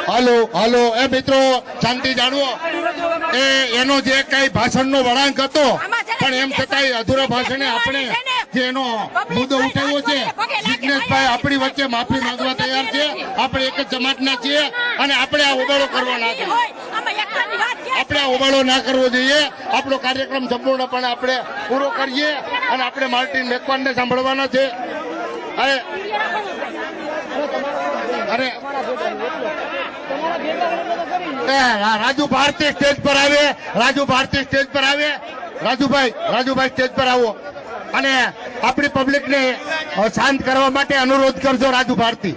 હાલો હાલો એ મિત્રો શાંતિ જાળવો એ એનો જે કઈ ભાષણનો વળાંક હતો પણ એમ છતાંય અધૂરા ભાષણે આપણે જે એનો મુદ્દો ઉઠાવ્યો છે જિગ્નેશભાઈ આપણી વચ્ચે માફી માંગવા તૈયાર છે આપણે એક જ સમાજના છીએ અને આપણે આ હોબાળો કરવા ના જોઈએ આપણે આ હોબાળો ના કરવો જોઈએ આપણો કાર્યક્રમ સંપૂર્ણપણે આપણે પૂરો કરીએ અને આપણે માર્ટિન મેકવાનને સાંભળવાના છે અરે રાજુ ભારતી સ્ટેજ પર આવે રાજુ ભારતી સ્ટેજ પર આવે રાજુભાઈ સ્ટેજ પર આવો અને આપણી પબ્લિકને શાંત કરવા માટે અનુરોધ કરજો રાજુ ભારતી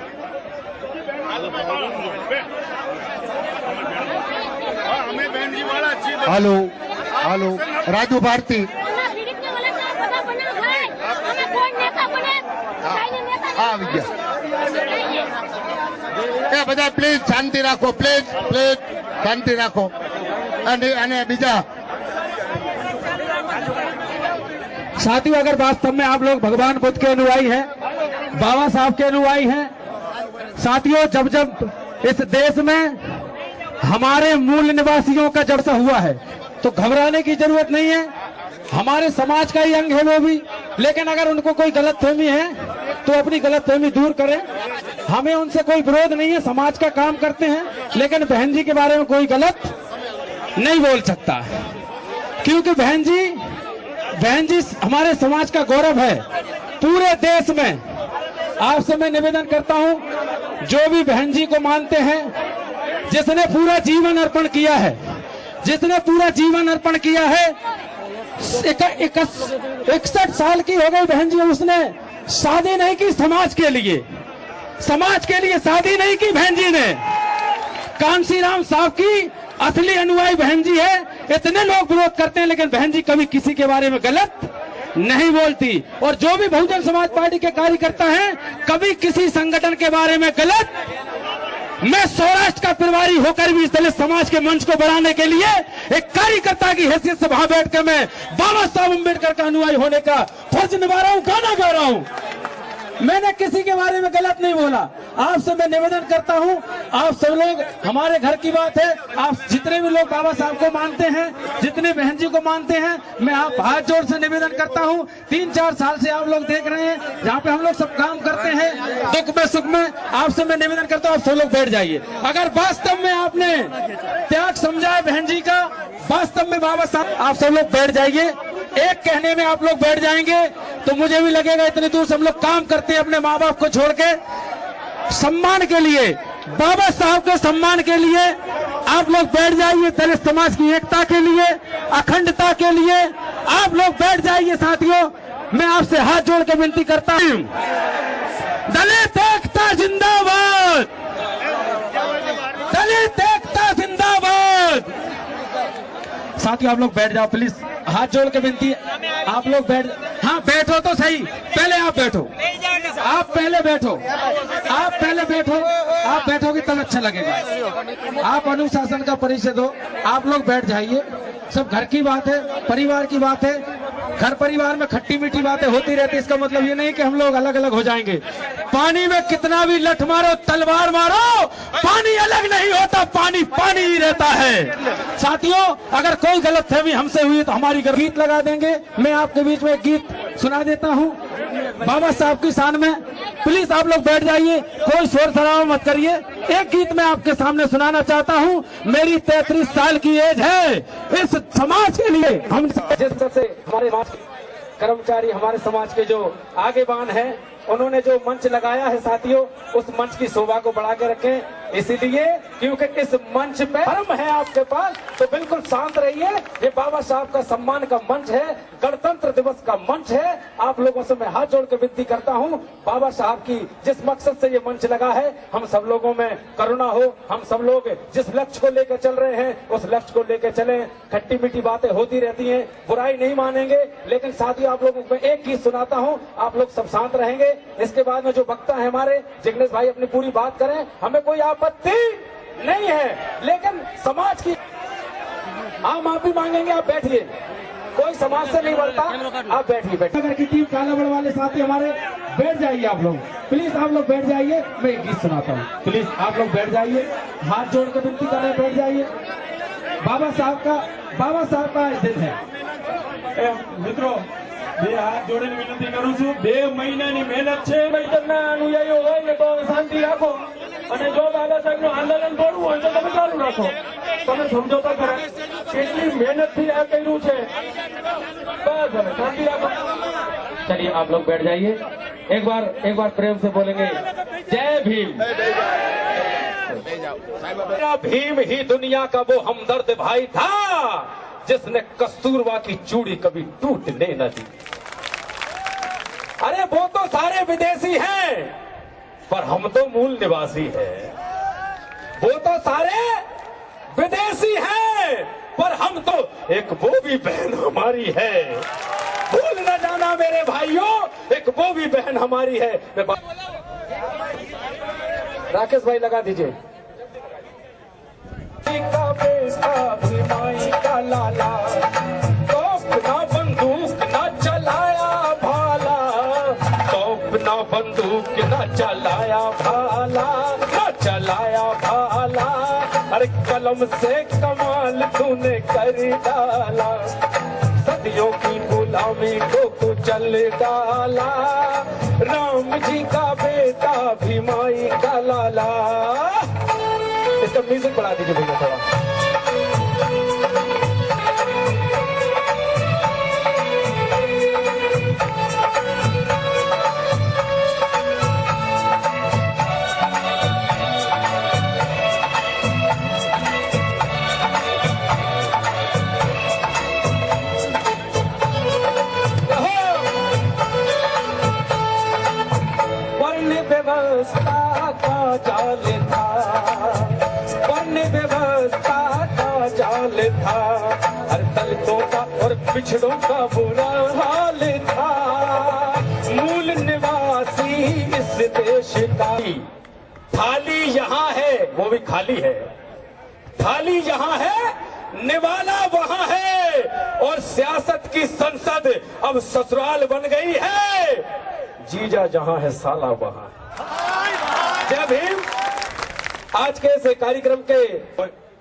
હાલો હાલો રાજુ ભારતી આવી ગયા એ બધા પ્લીઝ શાંતિ રાખો પ્લીઝ શાંતિ રાખો અને બીજા साथियों, अगर वास्तव में आप लोग भगवान बुद्ध के अनुयायी हैं, बाबा साहब के अनुयायी हैं, साथियों जब इस देश में हमारे मूल निवासियों का जलसा हुआ है तो घबराने की जरूरत नहीं है। हमारे समाज का ही अंग है वो भी, लेकिन अगर उनको कोई गलतफहमी है तो अपनी गलतफहमी दूर करें। हमें उनसे कोई विरोध नहीं है, समाज का काम करते हैं, लेकिन बहन जी के बारे में कोई गलत नहीं बोल सकता, क्योंकि बहन जी हमारे समाज का गौरव है पूरे देश में। आपसे मैं निवेदन करता हूं, जो भी बहन जी को मानते हैं, जिसने पूरा जीवन अर्पण किया है, 61 साल की हो गई बहन जी, उसने शादी नहीं की समाज के लिए शादी नहीं की बहन जी ने। कांशीराम साहब की असली अनुयायी बहन जी है। इतने लोग विरोध करते हैं, लेकिन बहन जी कभी किसी के बारे में गलत नहीं बोलती। और जो भी बहुजन समाज पार्टी के कार्यकर्ता हैं, कभी किसी संगठन के बारे में गलत। मैं सौराष्ट्र का प्रभारी होकर भी इस दलित समाज के मंच को बढ़ाने के लिए एक कार्यकर्ता की हैसियत से वहां बैठकर मैं बाबा साहब अम्बेडकर का अनुयायी होने का फर्ज निभा रहा हूं, गाना गा रहा हूं। मैंने किसी के बारे में गलत नहीं बोला। आपसे मैं निवेदन करता हूं, आप सब लोग, हमारे घर की बात है, आप जितने भी लोग बाबा साहब को मानते हैं, जितने बहन जी को मानते हैं, मैं आप हाथ जोड़ से निवेदन करता हूं। 3-4 साल से आप लोग देख रहे हैं जहां पे हम लोग सब काम करते हैं, दुख में सुख में, आपसे मैं निवेदन करता हूं आप सब लोग बैठ जाइए। अगर वास्तव में आपने त्याग समझा है बहन जी का, वास्तव में बाबा साहब, आप सब लोग बैठ जाइए। एक कहने में आप लोग बैठ जाएंगे तो मुझे भी लगेगा इतनी दूर से हम लोग काम करते हैं अपने माँ बाप को छोड़ के, सम्मान के लिए, बाबा साहब के सम्मान के लिए आप लोग बैठ जाइए। दलित समाज की एकता के लिए, अखंडता के लिए आप लोग बैठ जाइए। साथियों, मैं आपसे हाथ जोड़ के विनती करता हूं, दलित एकता जिंदाबाद, दलित एकता जिंदाबाद। साथियों आप लोग बैठ जाओ प्लीज, हाथ जोड़ के विनती है, आप लोग बैठ, हाँ बैठो तो सही, पहले आप बैठो, आप पहले बैठो, आप बैठोगे तब अच्छा लगेगा। आप अनुशासन का परिचय दो, आप लोग बैठ जाइए। सब घर की बात है, परिवार की बात है, घर परिवार में खट्टी मीठी बातें होती रहती, इसका मतलब ये नहीं कि हम लोग अलग अलग हो जाएंगे। पानी में कितना भी लठ मारो, तलवार मारो, पानी अलग नहीं होता, पानी पानी ही रहता है। साथियों, अगर कोई गलतफहमी हमसे हुई तो हमारी गीत लगा देंगे। मैं आपके बीच में एक गीत सुना देता हूं बाबा साहब की शान में, प्लीज आप लोग बैठ जाइए, कोई शोर शराबा मत करिए। एक गीत मैं आपके सामने सुनाना चाहता हूं। मेरी 33 साल की एज है, इस समाज के लिए हम जिस तरह से हमारे कर्मचारी, हमारे समाज के जो आगेबान हैं, उन्होंने जो मंच लगाया है साथियों, उस मंच की शोभा को बढ़ा के रखें। इसीलिए क्योंकि इस मंच पे धर्म है आपके पास, तो बिल्कुल शांत रहिए। ये बाबा साहब का सम्मान का मंच है, गणतंत्र दिवस का मंच है। आप लोगों से मैं हाथ जोड़ के विनती करता हूँ, बाबा साहब की जिस मकसद से ये मंच लगा है, हम सब लोगों में करुणा हो, हम सब लोग जिस लक्ष्य को लेकर चल रहे हैं उस लक्ष्य को लेकर चलें। खट्टी मीठी बातें होती रहती हैं, बुराई नहीं मानेंगे, लेकिन साथियों आप लोगों को एक गीत सुनाता हूँ, आप लोग सब शांत रहेंगे। इसके बाद में जो वक्ता है हमारे जिग्नेश भाई अपनी पूरी बात करें, हमें कोई आपत्ति नहीं है, लेकिन समाज की आप माफी मांगेंगे। आप बैठिए, कोई समाज से नहीं बढ़ता। आप बैठिए बैठिए। नगर की टीम कालावड़ वाले साथी हमारे बैठ जाइए आप लोग, प्लीज आप लोग बैठ जाइए। मैं एक गीत सुनाता हूँ, प्लीज आप लोग बैठ जाइए, हाथ जोड़ कर विनती कर रहे हैं, बैठ जाइए। बाबा साहब का दिन है। મિત્રો બે હાથ જોડીને વિનંતી કરું છું, 2 મહિનાની મહેનત છે. ભાઈના અનુયાયીઓ હોય ને તો શાંતિ રાખો, અને જો બાબા સાહેબનું આંદોલન તોડવું હોય તો તમે ચાલુ રાખો. તમે સમજો તો ખરા કેટલી મહેનતથી આ કર્યું છે. બસ હવે શાંતિ રાખો. चलिए आप लोग बैठ जाइए। एक बार प्रेम से बोलेंगे जय भीम। मेरा भीम ही दुनिया का वो हमदर्द भाई था जिसने कस्तूरबा की चूड़ी कभी टूटने न दी। अरे वो तो सारे विदेशी हैं पर हम तो मूल निवासी हैं। वो तो सारे विदेशी हैं पर हम तो एक वो भी बहन हमारी है। भूल न जाना मेरे भाइयों, एक वो भी बहन हमारी है। राकेश भाई लगा दीजिए। का बेटा भीमाई का लाला, तोप ना बंदूक ना चलाया भाला, तोप ना बंदूक ना चलाया भाला, ना चलाया भाला। अरे कलम से कमाल तूने कर डाला, सदियों की गुलामी को कुचल डाला। राम जी का बेटा भीमाई का लाला। इसका म्यूजिक बढ़ा दीजिए भैया थोड़ा। व्यवस्था का जाल था, वर्ण व्यवस्था का जाल था, हर दलितों का और पिछड़ों का बुरा हाल था। मूल निवासी इस देश का, थाली यहाँ है वो भी खाली है, थाली यहाँ है निवाला वहाँ है, और सियासत की संसद अब ससुराल बन गई है। जीजा जहाँ है साला वहाँ है। जय भीम। આજ કે છે કાર્યક્રમ કે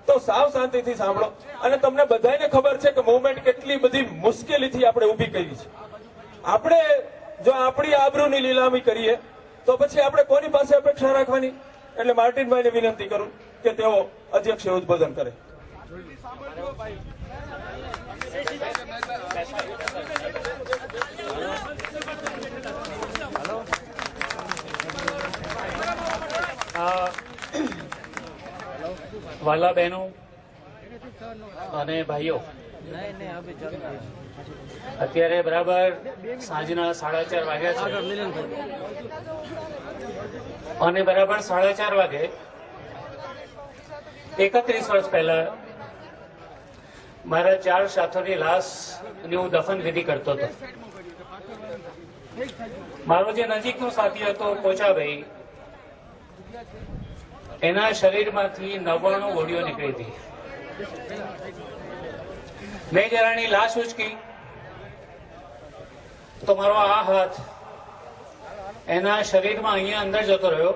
તો સાવ શાંતિથી સાંભળો, અને તમને બધાને ખબર છે કે મૂવમેન્ટ કેટલી બધી મુશ્કેલીથી આપણે ઊભી કરી છે. આપણે જો આપણી આબરૂની લીલામી કરીએ તો પછી આપણે કોની પાસે અપેક્ષા રાખવાની? એટલે માર્ટિનભાઈને વિનંતી કરું કે તેઓ અધ્યક્ષે ઉદ્બોધન કરે. વાલા બહેનો અને ભાઈઓ, અત્યારે બરાબર સાંજના 4:30 વાગ્યા છે, અને બરાબર 4:30 વાગે 31 વર્ષ પહેલા મારા 4 સાથોની લાશની હું દફન વિધિ કરતો હતો. મારો જે નજીકનો સાથી હતો પોચાભાઈ, એના શરીરમાંથી 99 ગોળીઓ નીકળી હતી. મેં જરાની લાશ ઉચકી તો મારો આ હાથ એના શરીરમાં અહીંયા અંદર જતો રહ્યો,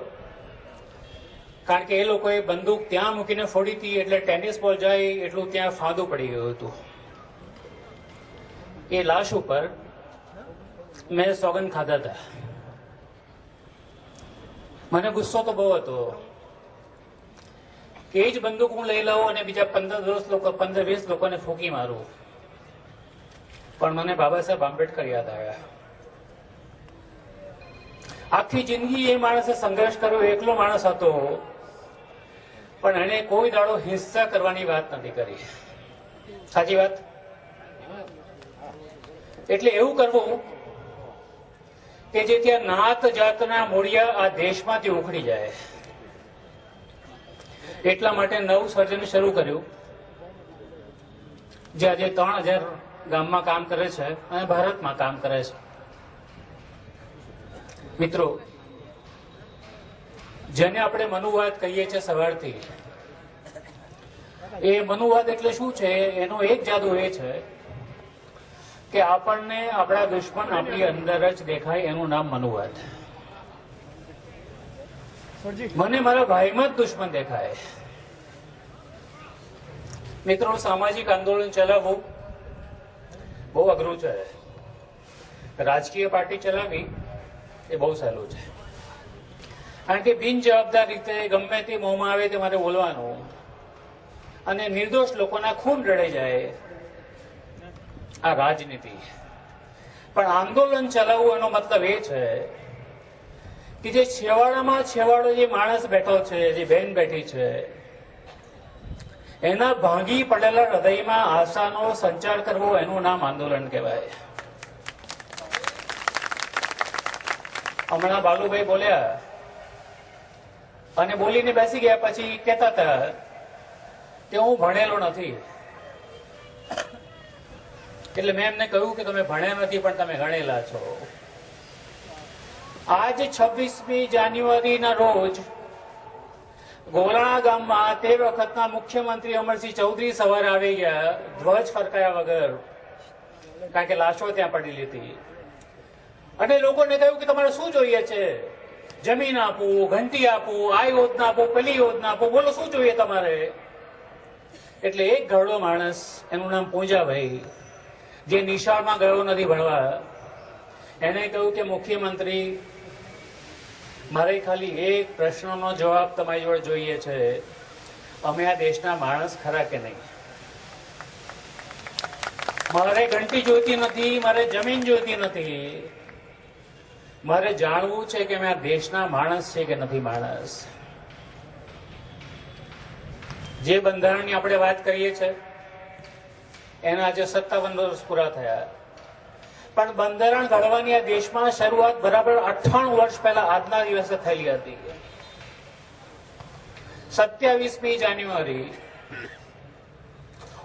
કારણ કે એ લોકોએ બંદૂક ત્યાં મૂકીને ફોડી હતી, એટલે ટેનિસ બોલ જાય એટલું ત્યાં ફાંદું પડી ગયું હતું. એ લાશ ઉપર મેં સોગંદ ખાધા હતા. મને ગુસ્સો તો બહુ હતો કે એ જ બંદૂક હું લઈ લઉં અને બીજા 15-20 લોકોને ફૂંકી મારું. પણ મને બાબા સાહેબ આંબેડકર યાદ આવ્યા. આખી જિંદગી એ માણસે સંઘર્ષ કર્યો, એકલો માણસ હતો, પણ એને કોઈ દાડો હિંસા કરવાની વાત નથી કરી. સાચી વાત? એટલે એવું કરવું કે જે ત્યાં નાત જાતના મૂળિયા આ દેશમાંથી ઉખડી જાય. એટલા માટે નવું સર્જન શરૂ કર્યું, જે આજે 3000 ગામમાં કામ કરે છે અને ભારતમાં કામ કરે છે. મિત્રો, જેને આપણે મનુવાદ કહીએ છીએ સવારથી, એ મનુવાદ એટલે શું છે? એનો એક જાદુ એ છે કે આપણને આપણા દુશ્મન આપણી અંદર જ દેખાય, એનું નામ મનુવાદ. મને મારા ભાઈમાં જ દુશ્મન દેખાય. મિત્રો, સામાજિક આંદોલન ચલાવવું બહુ અઘરું છે. રાજકીય પાર્ટી ચલાવવી એ બહુ સહેલું છે, કારણ કે બિનજવાબદાર રીતે ગમે તે મોંમાં આવે તે મારે બોલવાનું અને નિર્દોષ લોકોના ખૂન રડાઈ જાય, આ રાજનીતિ. પણ આંદોલન ચલાવવું એનો મતલબ એ છે કે જે છેવાડામાં છેવાડો જે માણસ બેઠો છે, જે બહેન બેઠી છે, એના ભાંગી પડેલા હૃદયમાં આશાનો સંચાર કરવો, એનું નામ આંદોલન કહેવાય. હમણાં બાલુભાઈ બોલ્યા અને બોલીને બેસી ગયા, પછી કહેતા હતા કે હું ભણેલો નથી. એટલે મેં એમને કહ્યું કે તમે ભણ્યા નથી પણ તમે ગણેલા છો. આજ 26મી જાન્યુઆરીના રોજ ગોરાણા ગામમાં તે વખતના મુખ્યમંત્રી અમરસિંહ ચૌધરી સવારે આવી ગયા, ધ્વજ ફરકાયા વગર, કારણ કે લાશો ત્યાં પડેલી હતી. અને લોકોને કહ્યું કે તમારે શું જોઈએ છે? જમીન આપું, ઘંટી આપું, આ યોજના આપું, પેલી યોજના આપું, બોલો શું જોઈએ તમારે? એટલે એક ઘરડો માણસ, એનું નામ પૂંજાભાઈ, જે નિશાળમાં ગયો નથી ભણવા, એને કહ્યું કે મુખ્યમંત્રી, મારે ખાલી એક પ્રશ્નનો જવાબ તમારી જોડે જોઈએ છે. અમે આ દેશના માણસ ખરા કે નહીં? મારે ઘંટી જોઈતી નથી, મારે જમીન જોઈતી નથી, મારે જાણવું છે કે અમે આ દેશના માણસ છે કે નથી માણસ. જે બંધારણની આપણે વાત કરીએ છીએ એના આજે 57 વર્ષ પૂરા થયા, પણ બંધારણ ઘડવાની આ દેશમાં શરૂઆત બરાબર 98 વર્ષ પહેલા આજના દિવસે થયેલી હતી. 27મી જાન્યુઆરી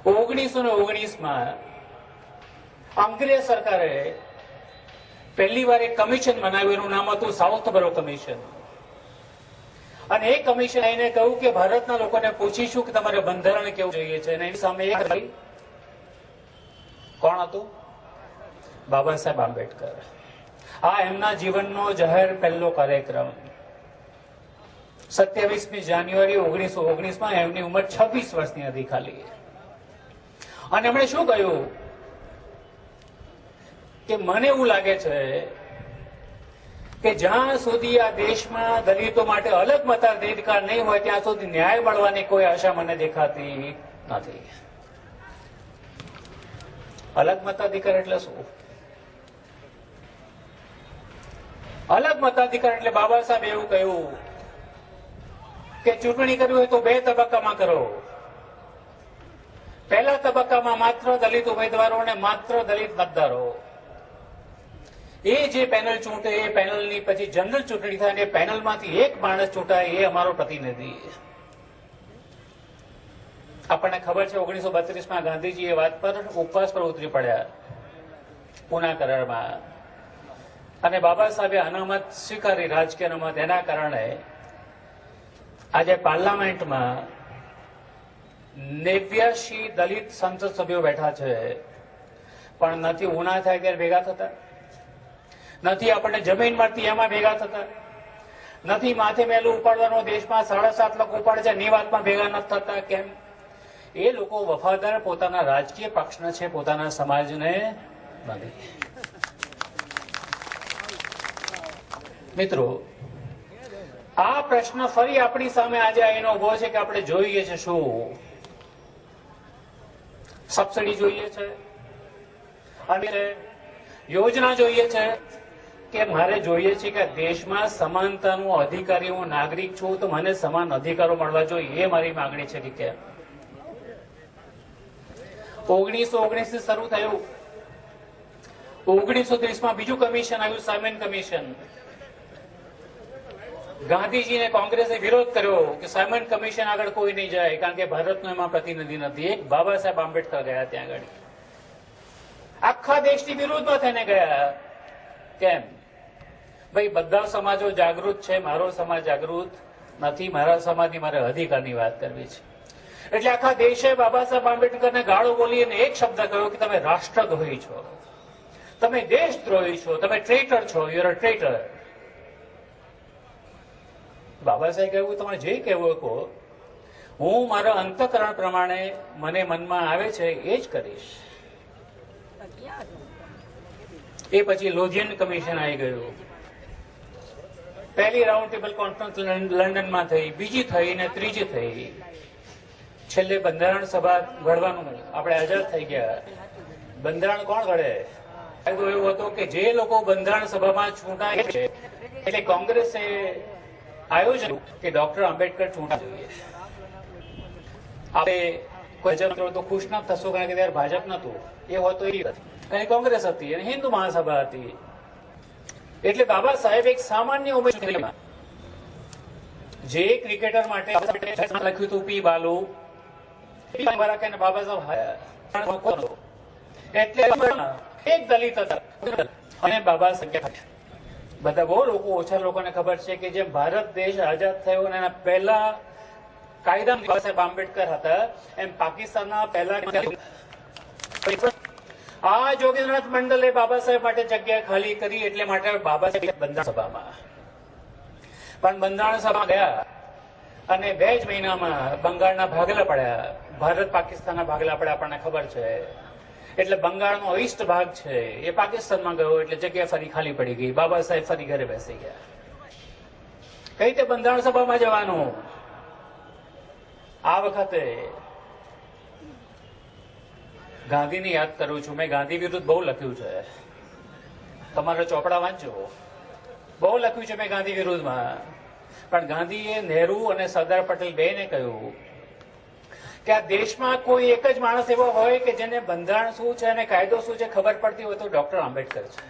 1919માં અંગ્રેજ સરકારે પહેલી વાર એક કમિશન બનાવ્યું, એનું નામ હતું સાઉથ બરો કમિશન. અને એ કમિશન એને કહ્યું કે ભારતના લોકોને પૂછીશું કે તમારે બંધારણ કેવું જોઈએ છે. અને એની સામે એક કોણ હતું? બાબા સાહેબ આંબેડકર. આ એમના જીવનનો જાહેર પહેલો કાર્યક્રમ 27મી જાન્યુઆરી 1919માં. એમની ઉંમર 26 વર્ષની હતી ખાલી. અને એમણે શું કહ્યું કે મને એવું લાગે છે કે જ્યાં સુધી આ દેશમાં દલિતો માટે અલગ મતાધિકાર નહીં હોય ત્યાં સુધી ન્યાય મળવાની કોઈ આશા મને દેખાતી નથી. અલગ મતાધિકાર એટલે શું? અલગ મતાધિકાર એટલે બાબા સાહેબ એવું કહ્યું કે ચૂંટણી કરવી હોય તો 2 તબક્કામાં કરો. પહેલા તબક્કામાં માત્ર દલિત ઉમેદવારો અને માત્ર દલિત મતદારો. એ જે પેનલ ચૂંટે એ પેનલની પછી જનરલ ચૂંટણી થાય અને પેનલમાંથી એક માણસ ચૂંટાય, એ અમારો પ્રતિનિધિ. આપણને ખબર છે 1932માં ગાંધીજી એ વાત પર ઉપવાસ પર ઉતરી પડ્યા પૂના કરારમાં, અને બાબા સાહેબે અનામત સ્વીકારી, રાજકીય અનામત. એના કારણે આજે પાર્લામેન્ટમાં 89 દલિત સંસદ સભ્યો બેઠા છે, પણ નથી ઉના થાય ત્યારે ભેગા થતા, નથી આપણને જમીન મળતી એમાં ભેગા થતા, નથી માથે મેલું ઉપાડવાનો દેશમાં 7.5 લાખ ઉપાડે છે એની વાતમાં ભેગા નથી થતા. કેમ? એ લોકો વફાદાર પોતાના રાજકીય પક્ષને છે, પોતાના સમાજને નથી. મિત્રો, આ પ્રશ્ન ફરી આપણી સામે આજે આવીને ઉભો છે કે આપણે જોઈએ છે શું? સબસિડી જોઈએ છે અને યોજના જોઈએ છે કે મારે જોઈએ છે કે દેશમાં સમાનતાનો અધિકારી, હું નાગરિક છું તો મને સમાન અધિકારો મળવા જોઈએ, એ મારી માંગણી છે. કે કેમ? 1919 શરૂ થયું, 1930માં બીજું કમિશન આવ્યું, સાયમન કમિશન. ગાંધીજીને કોંગ્રેસે વિરોધ કર્યો કે સાયમન કમિશન આગળ કોઈ નહીં જાય, કારણ કે ભારતનો એમાં પ્રતિનિધિ નથી. એક બાબા સાહેબ આંબેડકર ગયા ત્યાં આગળ, આખા દેશની વિરુદ્ધમાં થઈને ગયા. કેમ? ભાઈ, બધા સમાજો જાગૃત છે, મારો સમાજ જાગૃત નથી, મારા સમાજની મારે અધિકારની વાત કરવી છે. એટલે આખા દેશે બાબા સાહેબ આંબેડકરને ગાળો બોલી અને એક શબ્દ કહ્યો કે તમે રાષ્ટ્રદ્રોહી છો. તમે દેશદ્રોહી છો, તમે ટ્રેટર છો, you are a ટ્રેટર. Baba Saheb કહ્યું તમારે જે કહેવું કહો, હું મારા અંતઃકરણ પ્રમાણે મને મનમાં આવે છે એ જ કરીશ. એ પછી લોધિયન કમિશન આવી ગયું. પહેલી રાઉન્ડ ટેબલ કોન્ફરન્સ લંડનમાં થઈ, બીજી થઈ ને ત્રીજી થઈ. છેલ્લે બંધારણ સભા ઘડવાનું આપણે આઝાદ થઈ ગયા. બંધારણ કોણ ઘડે? કાયદો એવો હતો કે જે લોકો બંધારણ સભામાં ચૂંટાય છે એટલે કોંગ્રેસે આયોજન કે ડોક્ટર આંબેડકર ચૂંટા જોઈએ. આપણે કોઈ ભાજપ તો ખુશ ન થશો, કારણ કે ત્યારે ભાજપ નતું, એ હોતો એ કઈ કોંગ્રેસ હતી અને હિન્દુ મહાસભા હતી. એટલે બાબા સાહેબ એક સામાન્ય ઉમેદવાર, જે ક્રિકેટર માટે લખ્યું હતું પી બાલુ, બાબા સાહેબ એટલે એક દલિત હતા અને બાબા સાહેબ બધા બહુ લોકો, ઓછા લોકોને ખબર છે કે જેમ ભારત દેશ આઝાદ થયો અને એના પહેલા કાયદા બાબા સાહેબ આંબેડકર હતા, એમ પાકિસ્તાનના પહેલા આ જોગેન્દ્રનાથ મંડલે બાબા સાહેબ માટે જગ્યા ખાલી કરી. એટલે માટે બાબા સાહેબ બંધારણ સભામાં પણ બંધારણ સભા ગયા અને 2 જ મહિનામાં બંગાળના ભાગલા પડ્યા. ભારત પાકિસ્તાનના ભાગલા પડ્યા આપણને ખબર છે. એટલે બંગાળનો ઈસ્ટ ભાગ છે એ પાકિસ્તાનમાં ગયો, એટલે જગ્યા ફરી ખાલી પડી ગઈ. બાબા સાહેબ ફરી ઘરે બેસી ગયા. કઈ રીતે બંધારણ સભામાં જવાનું? આ વખતે ગાંધીને યાદ કરું છું. મેં ગાંધી વિરુદ્ધ બહુ લખ્યું છે, તમારા ચોપડા વાંચો. બહુ લખ્યું છે મેં ગાંધી વિરુદ્ધમાં. પણ ગાંધીએ નહેરુ અને સરદાર પટેલ બેને કહ્યું કે આ દેશમાં કોઈ એક જ માણસ એવો હોય કે જેને બંધારણ શું છે અને કાયદો શું છે ખબર પડતી હોય તો ડોક્ટર આંબેડકર છે.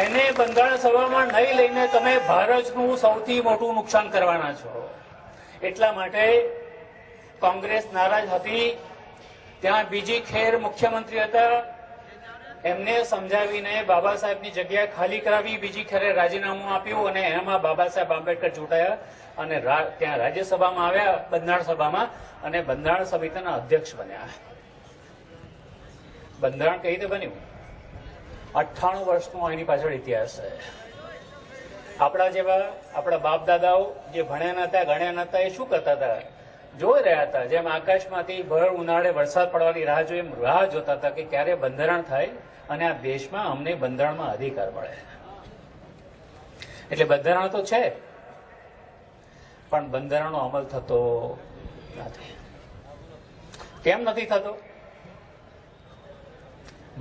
એને બંધારણ સભામાં નહીં લઈને તમે ભારતનું સૌથી મોટું નુકસાન કરવાના છો. એટલા માટે કોંગ્રેસ નારાજ હતી. ત્યાં બીજી ખેર મુખ્યમંત્રી હતા, એમને સમજાવીને બાબા સાહેબની જગ્યા ખાલી કરાવી. બીજી ખેરે રાજીનામું આપ્યું અને એમાં બાબા સાહેબ આંબેડકર ચૂંટાયા અને ત્યાં રાજ્યસભામાં આવ્યા, બંધારણ સભામાં, અને બંધારણ સમિતિના અધ્યક્ષ બન્યા. બંધારણ કઈ રીતે બન્યું? 98 વર્ષનો એની પાછળ ઇતિહાસ છે. આપણા જેવા આપણા બાપ દાદાઓ જે ભણ્યા નતા, ગણ્યા નતા, એ શું કરતા હતા? જોઈ રહ્યા હતા. જેમ આકાશમાંથી ભર ઉનાળે વરસાદ પડવાની રાહ જોઈ, રાહ જોતા હતા કે ક્યારે બંધારણ થાય અને આ દેશમાં અમને બંધારણમાં અધિકાર મળે. એટલે બંધારણ તો છે, પણ બંધારણનો અમલ થતો નથી. કેમ નથી થતો?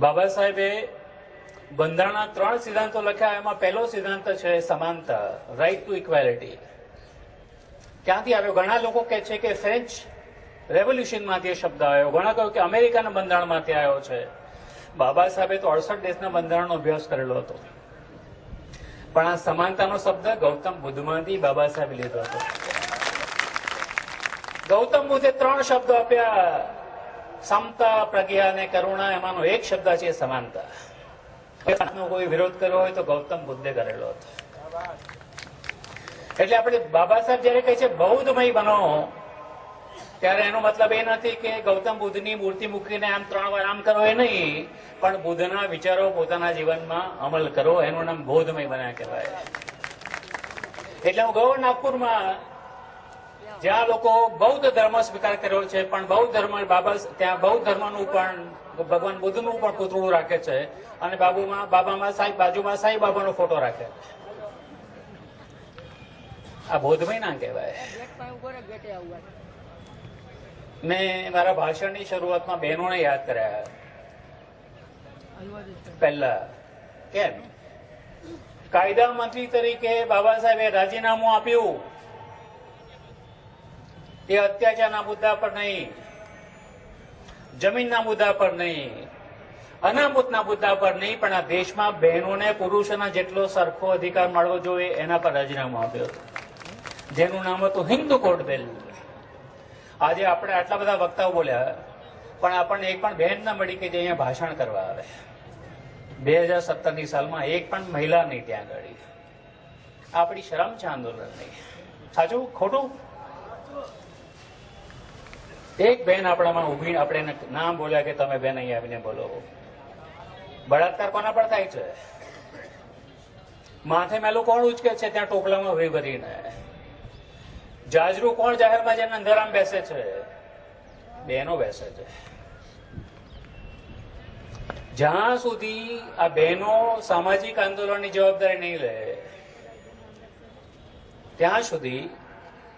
બાબા સાહેબે બંધારણના 3 સિદ્ધાંતો લખ્યા. એમાં પહેલો સિદ્ધાંત છે સમાનતા, રાઇટ ટુ ઇક્વાલિટી. ક્યાંથી આવ્યો? ઘણા લોકો કહે છે કે ફ્રેન્ચ રેવોલ્યુશનમાંથી એ શબ્દ આવ્યો, ઘણા કહ્યું કે અમેરિકાના બંધારણમાંથી આવ્યો છે. બાબા સાહેબે તો 68 દેશના બંધારણનો અભ્યાસ કરેલો હતો. પણ આ સમાનતાનો શબ્દ ગૌતમ બુદ્ધમાંથી બાબા સાહેબ લીધો હતો. ગૌતમ બુદ્ધે 3 શબ્દો આપ્યા, સમતા, પ્રજ્ઞા અને કરુણા. એમાંનો એક શબ્દ છે સમાનતા. કોઈ વિરોધ કર્યો હોય તો ગૌતમ બુદ્ધે કરેલો હતો. એટલે આપણે બાબા સાહેબ જયારે કહે છે બૌદ્ધમય બનો, ત્યારે એનો મતલબ એ નથી કે ગૌતમ બુદ્ધની મૂર્તિ મૂકીને આમ 3 વાર આમ કરો, એ નહીં, પણ બુદ્ધના વિચારો પોતાના જીવનમાં અમલ કરો. એનું નામ બૌદ્ધમય બન્યા કહેવાય. એટલે હું ગયો નાગપુરમાં, જ્યાં લોકો બૌદ્ધ ધર્મ સ્વીકાર કર્યો છે, પણ બૌદ્ધ ધર્મ ત્યાં બૌદ્ધ ધર્મનું પણ ભગવાન બુદ્ધનું પણ પૂતળું રાખે છે અને બાબામાં સાંઈ બાજુમાં સાંઈ બાબાનો ફોટો રાખે. આ બૌદ્ધમય ના કહેવાય. મેં મારા ભાષણની શરૂઆતમાં બહેનોને યાદ કર્યા. પહેલા કેમ? કાયદા મંત્રી તરીકે બાબા સાહેબે રાજીનામું આપ્યું. એ અત્યાચારના મુદ્દા પર નહીં, જમીનના મુદ્દા પર નહીં, અનામતના મુદ્દા પર નહીં, પણ આ દેશમાં બહેનોને પુરુષોના જેટલો સરખો અધિકાર મળવો જોઈએ એના પર રાજીનામું આપ્યું હતું, જેનું નામ હતું હિન્દુ કોડ બિલ. આજે આપણે આટલા બધા વક્તાઓ બોલ્યા, પણ આપણને એક પણ બહેન ના મળી કે જે અહીંયા ભાષણ કરવા આવે. 2017ની સાલમાં એક પણ મહિલા નહીં ત્યાં આગળ. આપણી શરમ છે આંદોલનની. સાચું ખોટું? એક બેન આપણામાં ઉભી, આપણે એને નામ બોલ્યા કે તમે બેન અહીં આવીને બોલો. બળાત્કાર કોના પર થાય છે? માથે મેલું કોણ ઉચકે છે ત્યાં ટોપલામાં ભરી ભરીને? જાજરૂ કોણ જાહેરમાં જઈને અંધારામાં બેસે છે? બહેનો બેસે છે. જ્યાં સુધી આ બહેનો સામાજિક આંદોલનની જવાબદારી નહીં લે ત્યાં સુધી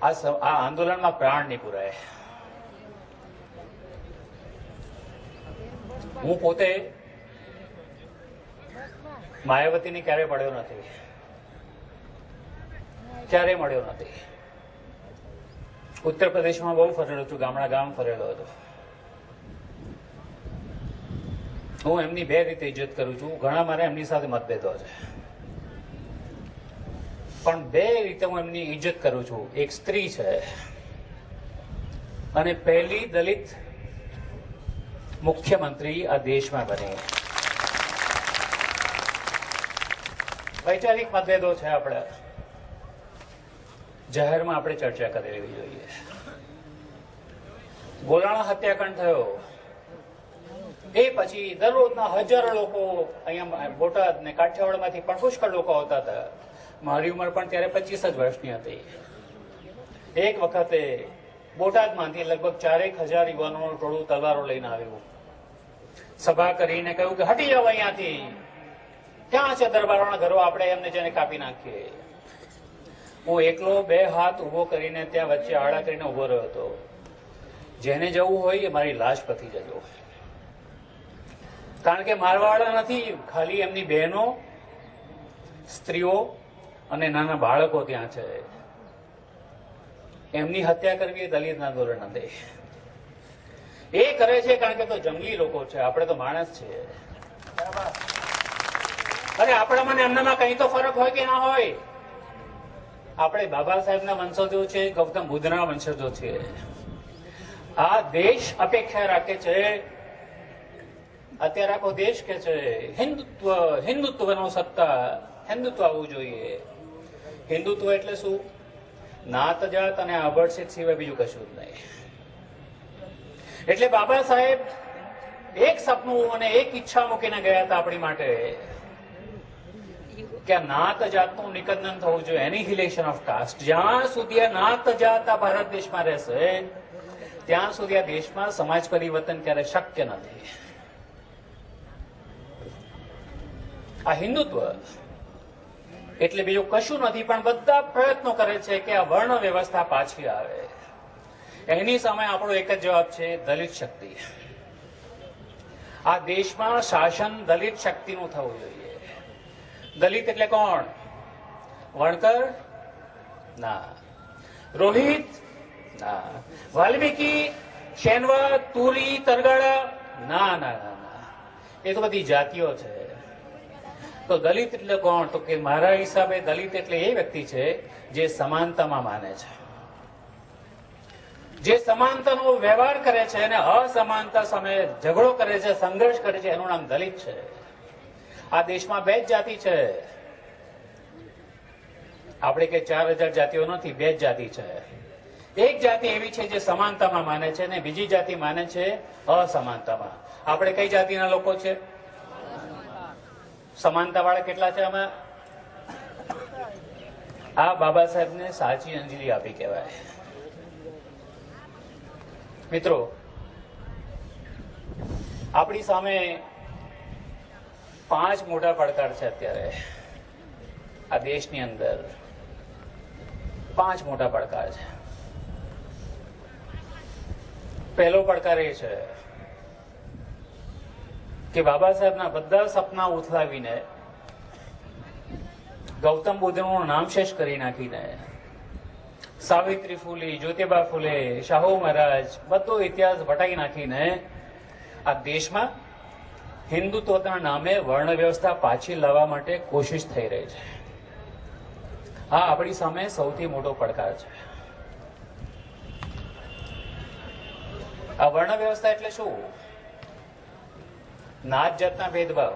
આ આંદોલનમાં પ્રાણ નહીં પુરાય. હું પોતે માયાવતીની ક્યારેય મળ્યો નથી, ક્યારેય મળ્યો નથી. ઉત્તર પ્રદેશમાં બહુ ફરેલો છું, ગામડા ગામ ફરેલો હતો. હું એમની બે રીતે ઇજ્જત કરું છું. ઘણા મારે એમની સાથે મતભેદો છે, પણ બે રીતે હું એમની ઇજ્જત કરું છું. એક સ્ત્રી છે અને પહેલી દલિત મુખ્યમંત્રી આ દેશમાં બની. વૈચારિક મતભેદો છે, આપણે જાહેરમાં આપણે ચર્ચા કરી લેવી જોઈએ. ગોલાણા હત્યાકાંડ થયો એ પછી દરરોજના હજારો લોકો અહીંયા બોટાદ ને કાઠિયાવાડમાંથી પણ પુષ્કળ લોકો આવતા હતા. મારી ઉંમર પણ ત્યારે 25 જ વર્ષની હતી. એક વખતે બોટાદમાંથી લગભગ 4,000 યુવાનોનું ટોળું તલવારો લઈને આવ્યું. સભા કરીને કહ્યું કે હટી જાવ અહીંયાથી, ક્યાં છે દરબારોના ઘરો, આપણે એમને જેને કાપી નાખીએ. હું એકલો 2 હાથ ઉભો કરીને ત્યાં વચ્ચે આડા કરીને ઉભો રહ્યો હતો. જેને જવું હોય એ મારી લાશ પતી જજો, કારણ કે મારવાવાળા નથી, ખાલી એમની બહેનો, સ્ત્રીઓ અને નાના બાળકો ત્યાં છે. એમની હત્યા કરવી એ દલિત આંદોલન નથી. એ કરે છે કારણ કે તો જંગલી લોકો છે, આપણે તો માણસ છીએ. અરે આપણામાં એમનામાં કઈ તો ફરક હોય કે ના હોય? આપણે બાબા સાહેબના વંશજો છે, ગૌતમ બુદ્ધના વંશજો છે. આ દેશ અપેક્ષા રાખે છે, અત્યારે આખો દેશ કે છે હિન્દુત્વનો સત્તા, હિન્દુત્વ આવવું જોઈએ. હિન્દુત્વ એટલે શું? નાત જાત અને આભડછેદ સિવાય બીજું કશું જ નહીં. એટલે બાબા સાહેબ એક સપનું અને એક ઈચ્છા મૂકીને ગયા હતા આપણી માટે કે આ નાત જાતનું નિકંદન થવું જોઈએ, એનિહિલેશન ઓફ કાસ્ટ. જ્યાં સુધી આ નાત જાત આ ભારત દેશમાં રહેશે ત્યાં સુધી આ દેશમાં સમાજ પરિવર્તન ક્યારે શક્ય નથી. આ હિન્દુત્વ એટલે બીજું કશું નથી, પણ બધા પ્રયત્નો કરે છે કે આ વર્ણ વ્યવસ્થા પાછી આવે. એની સામે આપણો એક જ જવાબ છે, દલિત શક્તિ. આ દેશમાં શાસન દલિત શક્તિનું થવું જોઈએ. દલિત એટલે કોણ? વણકર? ના. રોહિત? ના. વાલ્મીકી, શેનવા, તુરી, તરગાળા? ના ના ના ના, એ તો બધી જાતિઓ છે. તો દલિત એટલે કોણ? તો કે મારા હિસાબે દલિત એટલે એ વ્યક્તિ છે જે સમાનતામાં માને છે, જે સમાનતાનો વ્યવહાર કરે છે અને અસમાનતા સામે ઝઘડો કરે છે, સંઘર્ષ કરે છે, એનું નામ દલિત છે. આ દેશમાં 2 જ જાતિ છે. આપણે કે 4,000 જાતિઓ નથી, 2 જ જાતિ છે. એક જાતિ એવી છે જે સમાનતામાં માને છે અને બીજી જાતિ માને છે અસમાનતામાં. આપણે કઈ જાતિના લોકો છે? સમાનતા વાળા કેટલા છે આમાં? આ બાબા સાહેબને સાચી અંજલિ આપી કહેવાય. મિત્રો, આપણી સામે 5 મોટા પડકાર છે અત્યારે આ દેશની અંદર. 5 મોટા પડકાર છે. પહેલો પડકાર એ છે કે બાબા સાહેબના બધા સપના ઉથલાવીને, ગૌતમ બુદ્ધનું નામ શેષ કરી નાખીને, સાવિત્રી ફૂલે, જ્યોતિબા ફૂલે, શાહુ મહારાજ, બધો ઇતિહાસ વટાઈ નાખીને આ દેશમાં હિન્દુત્વના નામે વર્ણ વ્યવસ્થા પાછી લાવવા માટે કોશિશ થઈ રહી છે. આ આપણી સામે સૌથી મોટો પડકાર છે. આ વર્ણ વ્યવસ્થા એટલે શું? નાત જાતના ભેદભાવ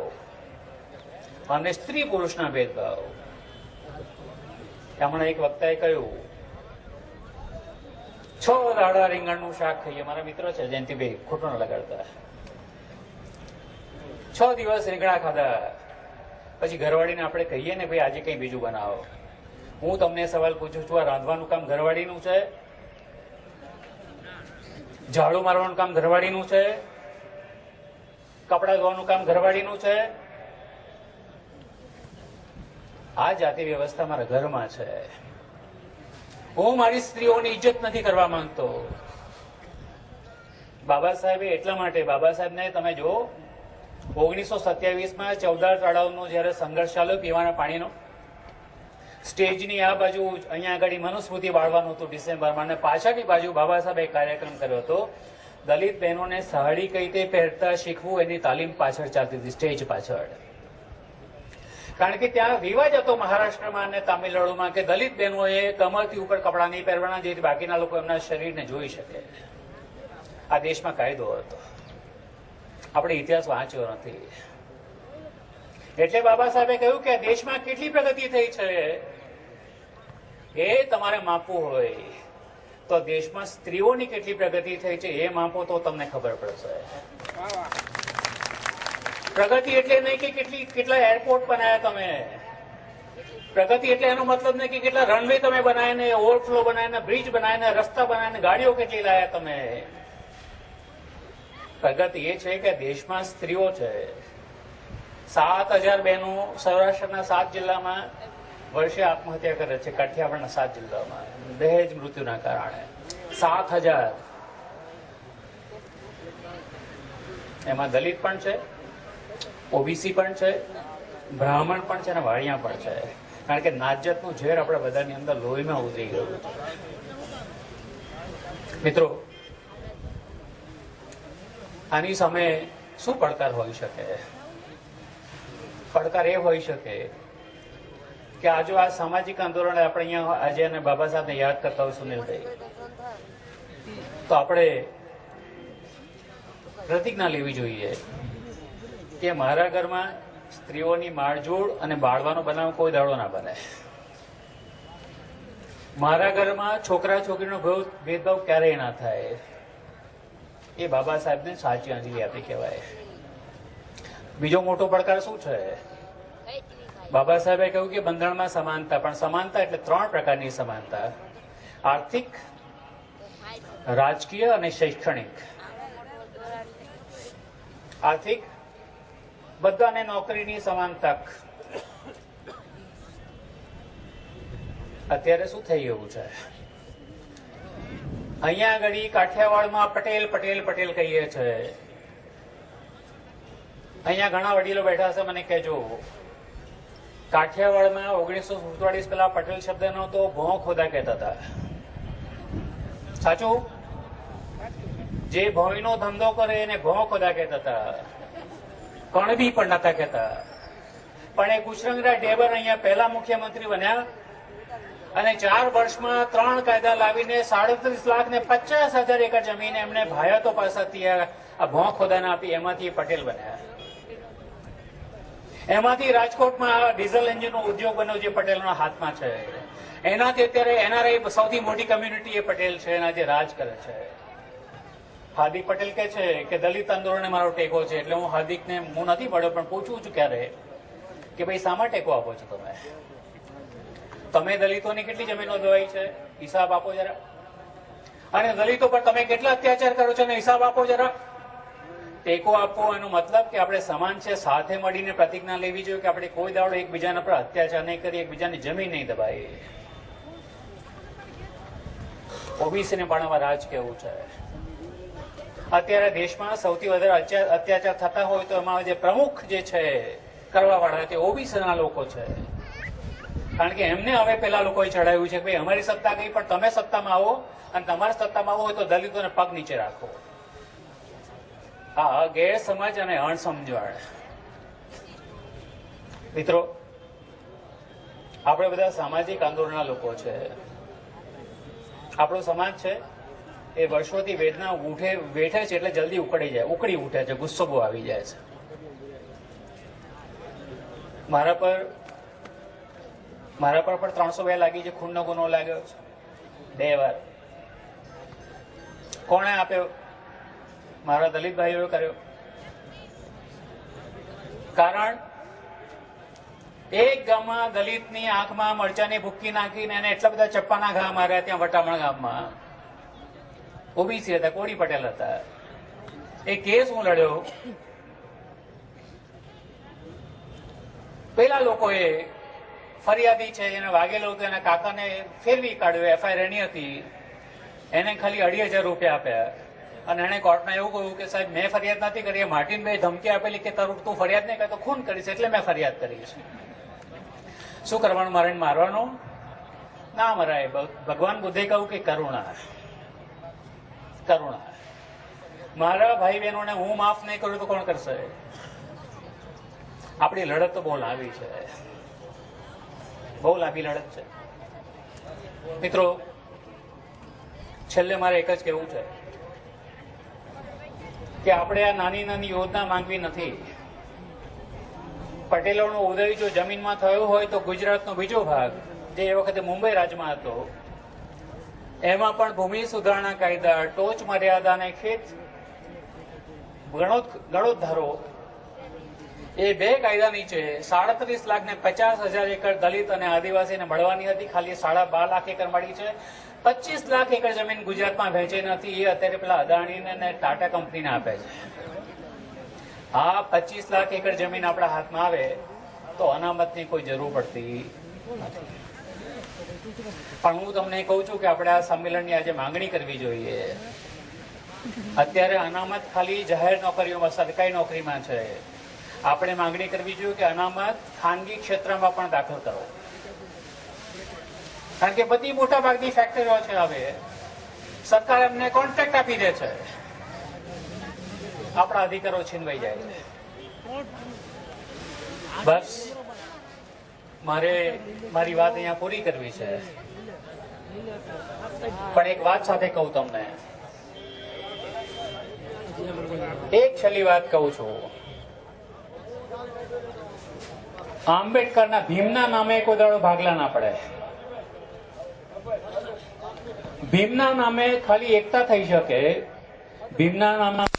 અને સ્ત્રી પુરુષના ભેદભાવ. હમણાં એક વક્તાએ કહ્યું 6 દાડા રીંગણનું શાક ખાઈએ. મારા મિત્ર છે જયંતિભાઈ, ખોટું ન લગાડતા. 6 દિવસ રીંગણા ખાધા. પછી ઘરવાળીને આપણે કહીએ ને ભાઈ આજે કંઈ બીજું બનાવો. હું તમને સવાલ પૂછું છું, આ રાંધવાનું કામ ઘરવાળીનું છે? ઝાડુ મારવાનું કામ ઘરવાળીનું છે? કપડા ધોવાનું કામ ઘરવાળીનું છે? આ જાતિ વ્યવસ્થા મારા ઘરમાં છે. હું મારી સ્ત્રીઓની ઇજ્જત નથી કરવા માંગતો. બાબા સાહેબે એટલા માટે, બાબા સાહેબને તમે જો 1927માં ચૌદાર તળાવનો જયારે સંઘર્ષ ચાલ્યો પીવાના પાણીનો, સ્ટેજની આ બાજુ અહીંયા આગળ મનુસ્મૃતિ બાળવાનું હતું ડિસેમ્બરમાં, અને પાછળની બાજુ બાબા સાહેબે એક કાર્યક્રમ કર્યો હતો. દલિત બહેનોને સાડી કઈ રીતે પહેરતા શીખવું એની તાલીમ પાછળ ચાલતી હતી, સ્ટેજ પાછળ. કારણ કે ત્યાં રિવાજ હતો મહારાષ્ટ્રમાં અને તામિલનાડુમાં કે દલિત બહેનોએ કમરથી ઉપર કપડા નહીં પહેરવાના, જેથી બાકીના લોકો એમના શરીરને જોઈ શકે. આ દેશમાં કાયદો હતો. આપણે ઇતિહાસ વાંચ્યો નથી. એટલે બાબા સાહેબે કહ્યું કે દેશમાં કેટલી પ્રગતિ થઈ છે એ તમારે માપવું હોય તો દેશમાં સ્ત્રીઓની કેટલી પ્રગતિ થઈ છે એ માપો તો તમને ખબર પડશે. પ્રગતિ એટલે નહીં કે કેટલા એરપોર્ટ બનાવ્યા તમે. પ્રગતિ એટલે એનો મતલબ નહીં કે કેટલા રનવે તમે બનાવીને, ઓવરફ્લો બનાવીને, બ્રિજ બનાવીને, રસ્તા બનાવીને, ગાડીઓ કેટલી લાયા તમે. પ્રગતિ એ છે કે દેશમાં સ્ત્રીઓ છે. 7,000 બહેનો સૌરાષ્ટ્રના 7 જિલ્લામાં વર્ષે આત્મહત્યા કરે છે. કાઠિયાવાડના 7 જિલ્લામાં દહેજ મૃત્યુના કારણે 7,000. એમાં દલિત પણ છે, ઓબીસી પણ છે, બ્રાહ્મણ પણ છે અને વાણિયા પણ છે. કારણ કે નાતજાતનું ઝેર આપણા બધાની અંદર લોહીમાં ઉતરી ગયું છે. મિત્રો, આની સામે શું પડકાર હોઈ શકે? પડકાર એ હોઈ શકે કે આજે આ સામાજિક આંદોલન આપણે અહીંયા આજે અને બાબા સાહેબને યાદ કરતા હોય સુનિલભાઈ, તો આપણે પ્રતિજ્ઞા લેવી જોઈએ કે મારા ઘરમાં સ્ત્રીઓની માળજોડ અને બાળવાનો બનાવ કોઈ દાડો ના બને. મારા ઘરમાં છોકરા છોકરીનો ભેદભાવ ક્યારેય ના થાય. એ બાબા સાહેબને સાચી અંજલિ આપી કહેવાય. બીજો મોટો પડકાર શું છે? બાબા સાહેબે કહ્યું કે બંધારણમાં સમાનતા, પણ સમાનતા એટલે 3 પ્રકારની સમાનતા: આર્થિક, રાજકીય અને શૈક્ષણિક. આર્થિક, બધાને નોકરીની સમાન તક. અત્યારે શું થઈ ગયું છે? અહીંયા આગળ કાઠિયાવાડમાં પટેલ પટેલ પટેલ કહીએ છે. અહીંયા ઘણા વડીલો બેઠા છે, મને કહેજો, કાઠિયાવાડમાં 1947 પહેલા પટેલ શબ્દનો તો ભોં ખોદા કહેતા હતા. સાચું? જે ભોંયનો ધંધો કરે એને ભોં ખોદા કહેતા હતા. કણબી પણ નતા કહેતા. પણ એ કુશરંગરાજ ઢેબર અહીંયા પહેલા મુખ્યમંત્રી બન્યા અને 4 વર્ષમાં 3 કાયદા લાવીને 37 લાખ ને 50,000 એકર જમીન એમને ભાયાતો પાસેથી આ ભોં ખોદાને આપી. એમાંથી પટેલ બન્યા. એમાંથી રાજકોટમાં ડીઝલ એન્જિનનો ઉદ્યોગ બન્યો જે પટેલના હાથમાં છે. એનાથી અત્યારે એનઆરઆઈ સૌથી મોટી કમ્યુનિટી એ પટેલ છે, એના જે રાજ કરે છે. હાર્દિક પટેલ કહે છે કે દલિત આંદોલનને મારો ટેકો છે. એટલે હું હાર્દિકને હું નથી મળ્યો પણ પૂછું છું ક્યારે કે ભાઈ શામાં ટેકો આપો છો તમે? તમે દલિતોની કેટલી જમીનો દવાઈ છે? હિસાબ આપો જરા. અને દલિતો પર તમે કેટલા અત્યાચાર કરો છો? હિસાબ આપો જરા. ટેકો આપવો એનો મતલબ કે આપણે સમાન છે, સાથે મળીને પ્રતિજ્ઞા લેવી જોઈએ કે આપણે કોઈ દાડો એકબીજાના પર અત્યાચાર નહીં કરીએ, એકબીજાની જમીન નહીં દબાઈએ. ઓબીસીને પણ આમાં રાજ કેવું છે. અત્યારે દેશમાં સૌથી વધારે અત્યાચાર થતા હોય તો એમાં જે પ્રમુખ જે છે કરવા વાળા તે ઓબીસીના લોકો છે. કારણ કે એમને હવે પેલા લોકોએ ચડાવ્યું છે કે ભાઈ અમારી સત્તા ગઈ પણ તમે સત્તામાં આવો, અને તમારી સત્તામાં આવો હોય તો દલિતોને પગ નીચે રાખો. આ ગેરસમજ અને અણસમજણ. મિત્રો, આપણે બધા સામાજિક આંદોલનના લોકો છે. આપણો સમાજ છે એ વર્ષોથી વેદના વેઠે છે એટલે જલ્દી ઉકળી ઉઠે છે, ગુસ્સો બહુ આવી જાય છે. મારા પર પણ 302 લાગી છે, ખૂનનો ગુનો લાગ્યો છે 2 વાર. કોણે આપ્યો? મારા દલિત ભાઈઓએ કર્યો. કારણ એક ગામમાં દલિતની આંખમાં મરચાની ભૂક્કી નાખીને એને એટલા બધા ચપ્પાના ઘા માર્યા ત્યાં વટામણ ગામમાં. ઓબીસી હતા, કોળી પટેલ હતા. એ કેસ હું લડ્યો. પેલા લોકોએ ફરિયાદી છે એને વાગેલો હતો એના કાકાને ફેરવી કાઢ્યો. એફઆઈઆર એની હતી, એને ખાલી 2,500 રૂપિયા આપ્યા અને એને કોર્ટમાં એવું કહ્યું કે સાહેબ મેં ફરિયાદ નથી કરી, માર્ટિનભાઈ ધમકી આપેલી કે તું ફરિયાદ નહીં કરે તો ખૂન કરીશ એટલે મેં ફરિયાદ કરી છે. શું કરવાનું? મારે મારવાનું? ના મરાય. ભગવાન બુદ્ધે કહ્યું કે કરુણા. કરુણા. મારા ભાઈ બહેનોને હું માફ નહીં કરું તો કોણ કરશે? આપણી લડત તો બહુ લાંબી છે, બહુ લાંબી લડત છે. મિત્રો, છેલ્લે મારે એક જ કહેવું છે કે આપણે આ નાની નાની યોજના માંગવી નથી. પટેલોનો ઉદય જો જમીનમાં થયો હોય તો ગુજરાતનો બીજો ભાગ જે એ વખતે મુંબઈ રાજમાં હતો એમાં પણ ભૂમિ સુધારણા કાયદા, ટોચ મર્યાદા અને ખેત ગણોદ્ધારો એ 2 કાયદા નીચે 37,50,000 એકર દલિત અને આદિવાસીને મળવાની હતી. ખાલી 12.5 લાખ એકર મળી છે. 25 લાખ એકર જમીન ગુજરાતમાં વહેંચી નથી. એ અત્યારે પેલા અદાણીને અને ટાટા કંપનીને આપે છે. આ 25 લાખ એકર જમીન આપણા હાથમાં આવે તો અનામતની કોઈ જરૂર પડતી નથી. પણ હું તમને કહું છું કે આપણે આ સંમેલનની આજે માંગણી કરવી જોઈએ. અત્યારે અનામત ખાલી જાહેર નોકરીઓમાં, સરકારી નોકરીમાં છે. આપણે માંગણી કરવી જોઈએ કે અનામત ખાનગી ક્ષેત્રમાં પણ દાખલ કરો. કારણ કે બધી મોટા ભાગની ફેક્ટરીઓ છે હવે સરકાર એમને કોન્ટ્રાક્ટ આપી દે છે, આપણા અધિકારો છીનવાઈ જાય છે. બસ મારે મારી વાત અહીંયા પૂરી કરવી છે. પણ એક વાત સાથે કહું તમને, એક છેલ્લી વાત કહું છું. આંબેડકરના ભીમના નામે કોઈ દાડો ભાગલા ના પડે. ભીમના નામે ખાલી એકતા થઈ શકે. ભીમના નામે